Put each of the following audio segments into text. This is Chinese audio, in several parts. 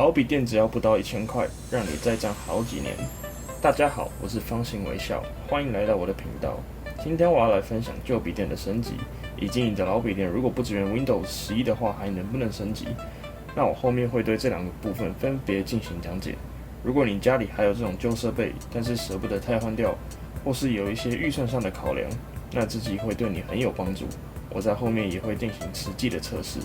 老笔电只要不到1000块，让你再战好几年。大家好，我是方形微笑，欢迎来到我的频道。今天我要来分享旧笔电的升级，以及你的老笔电如果不支援 Windows 11的话，还能不能升级？那我后面会对这两个部分分别进行讲解。如果你家里还有这种旧设备，但是舍不得汰换掉，或是有一些预算上的考量，那这集会对你很有帮助。我在后面也会进行实际的测试。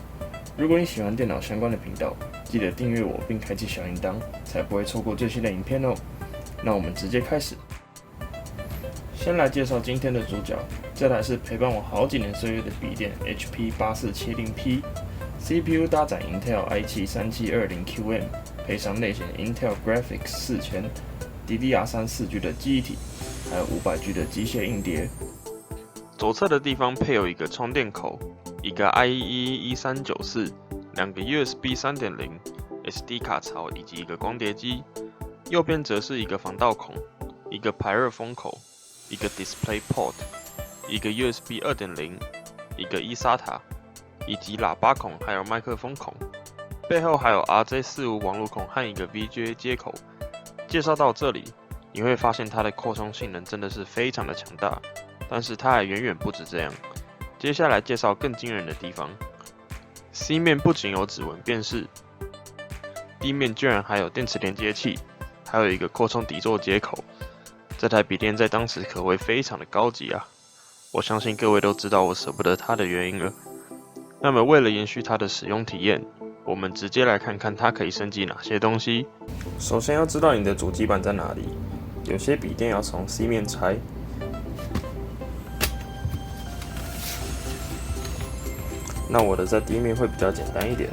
如果你喜欢电脑相关的频道，记得订阅我并开启小铃铛，才不会错过最新的影片哦。那我们直接开始。先来介绍今天的主角，这台是陪伴我好几年岁月的笔电 HP 8470P，CPU 搭载 Intel i7-3720QM， 配上内显 Intel Graphics 4000，DDR3 4G 的记忆体，还有500G 的机械硬碟。左侧的地方配有一个充电口，一个 IEEE 1394，两个 USB 3.0 SD 卡槽以及一个光碟机。右边则是一个防盗孔，一个排热风口，一个 Display Port， 一个 USB 2.0， 一个eSATA， 以及喇叭孔还有麦克风孔。背后还有 RJ45 网路孔和一个 VGA 接口。介绍到这里，你会发现它的扩充性能真的是非常的强大。但是它还远远不止这样。接下来介绍更惊人的地方 ：C 面不仅有指纹辨识，D 面居然还有电池连接器，还有一个扩充底座接口。这台笔电在当时可谓非常的高级啊！我相信各位都知道我舍不得它的原因了。那么为了延续它的使用体验，我们直接来看看它可以升级哪些东西。首先要知道你的主机板在哪里，有些笔电要从 C 面拆。那我的在D面会比较简单一点，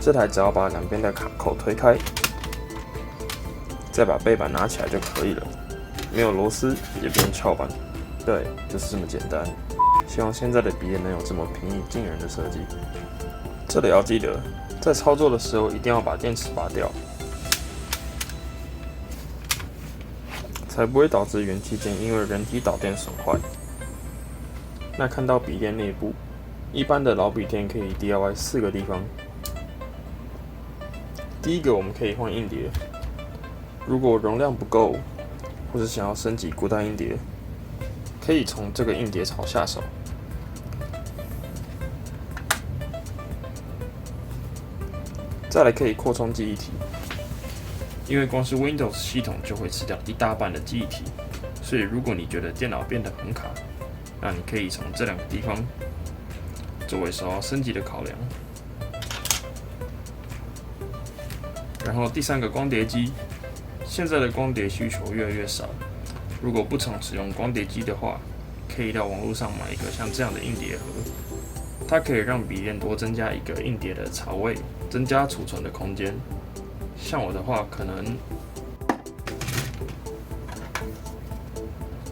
这台只要把两边的卡口推开，再把背板拿起来就可以了，没有螺丝，也不用撬板，对，就是这么简单。希望现在的笔电能有这么平易近人的设计。这里要记得，在操作的时候一定要把电池拔掉，才不会导致元器件因为人体导电损坏。那看到笔电内部，一般的老笔电可以 DIY 4个地方。第一个，我们可以换硬碟，如果容量不够，或是想要升级固态硬碟，可以从这个硬碟槽下手。再来可以扩充记忆体，因为光是 Windows 系统就会吃掉一大半的记忆体，所以如果你觉得电脑变得很卡，那你可以从这两个地方作为首要升级的考量。然后第三个光碟机，现在的光碟需求越来越少，如果不常使用光碟机的话，可以到网络上买一个像这样的硬碟盒，它可以让笔电多增加一个硬碟的槽位，增加储存的空间。像我的话，可能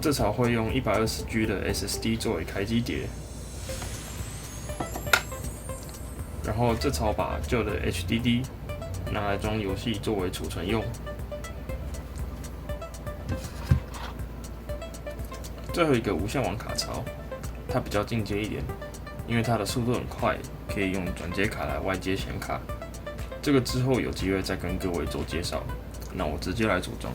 这槽会用 120G 的 SSD 作为开机碟。然后这槽把旧的 HDD 拿来装游戏作为储存用。最后一个无线网卡槽，它比较进阶一点，因为它的速度很快，可以用转接卡来外接显卡。这个之后有机会再跟各位做介绍。那我直接来组装。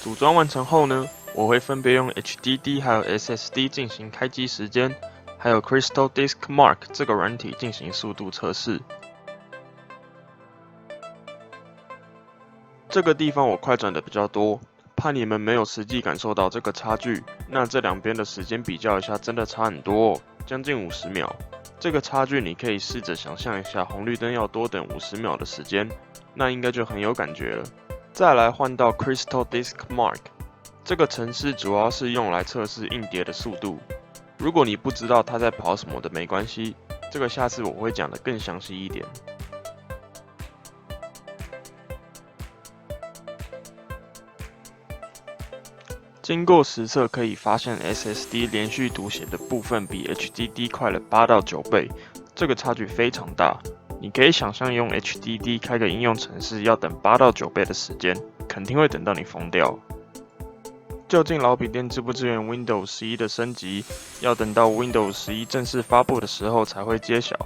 组装完成后呢，我会分别用 HDD 还有 SSD 进行开机时间，还有 Crystal Disk Mark 这个软体进行速度测试。这个地方我快转的比较多，怕你们没有实际感受到这个差距，那这两边的时间比较一下，真的差很多哦，将近50秒。这个差距你可以试着想象一下，红绿灯要多等50秒的时间，那应该就很有感觉了。再来换到 Crystal Disk Mark， 这个程式主要是用来测试硬碟的速度。如果你不知道它在跑什么的没关系，这个下次我会讲得更详细一点。经过实测可以发现 SSD 连续读写的部分比 HDD 快了8到9倍，这个差距非常大。你可以想象用 HDD 开个应用程式要等8到9倍的时间，肯定会等到你疯掉。究竟老笔电支不支援 Windows 11的升级，要等到 Windows 11正式发布的时候才会揭晓。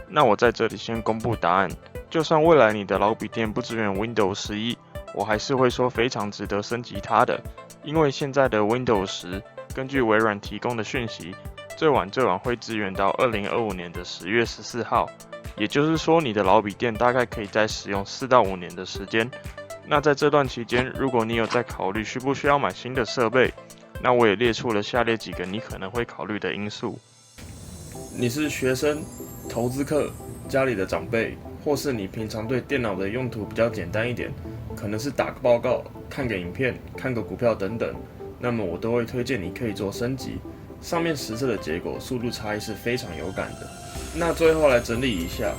那我在这里先公布答案，就算未来你的老笔电不支援 Windows 11，我还是会说非常值得升级它的。因为现在的 Windows 10，根据微软提供的讯息，最晚会支援到2025年的10月14号，也就是说你的老笔电大概可以再使用4到5年的时间。那在这段期间，如果你有在考虑需不需要买新的设备，那我也列出了下列几个你可能会考虑的因素。你是学生、投资客、家里的长辈，或是你平常对电脑的用途比较简单一点，可能是打个报告、看个影片、看个股票等等，那么我都会推荐你可以做升级。上面实测的结果，速度差异是非常有感的。那最后来整理一下，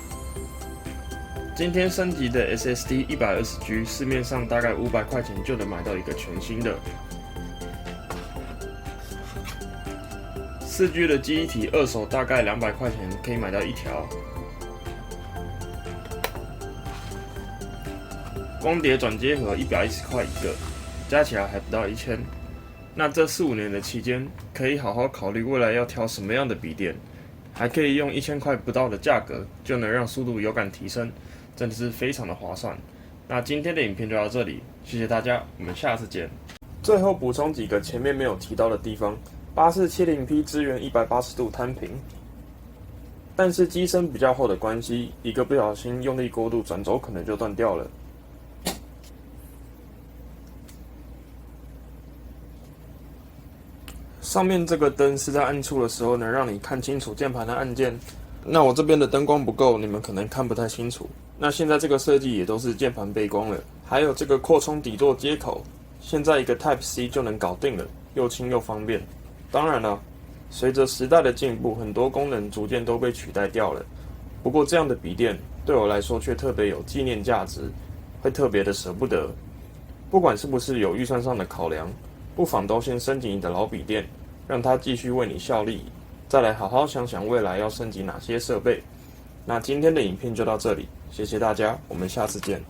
今天升级的 SSD 120G， 市面上大概500块钱就能买到一个全新的。4G 的记忆体二手大概200块钱可以买到一条。光碟转接盒110块一个，加起来还不到1000。那这4、5年的期间，可以好好考虑未来要挑什么样的笔电，还可以用1000块不到的价格，就能让速度有感提升，真的是非常的划算。那今天的影片就到这里，谢谢大家，我们下次见。最后补充几个前面没有提到的地方，8470P 支援180度摊平，但是机身比较厚的关系，一个不小心用力过度，转轴可能就断掉了。上面这个灯是在暗处的时候能让你看清楚键盘的按键，那我这边的灯光不够，你们可能看不太清楚。那现在这个设计也都是键盘背光了，还有这个扩充底座接口，现在一个 Type-C 就能搞定了，又轻又方便。当然了，随着时代的进步，很多功能逐渐都被取代掉了。不过这样的笔电对我来说却特别有纪念价值，会特别的舍不得。不管是不是有预算上的考量，不妨都先升级你的老笔电，让它继续为你效力，再来好好想想未来要升级哪些设备。那今天的影片就到这里，谢谢大家，我们下次见。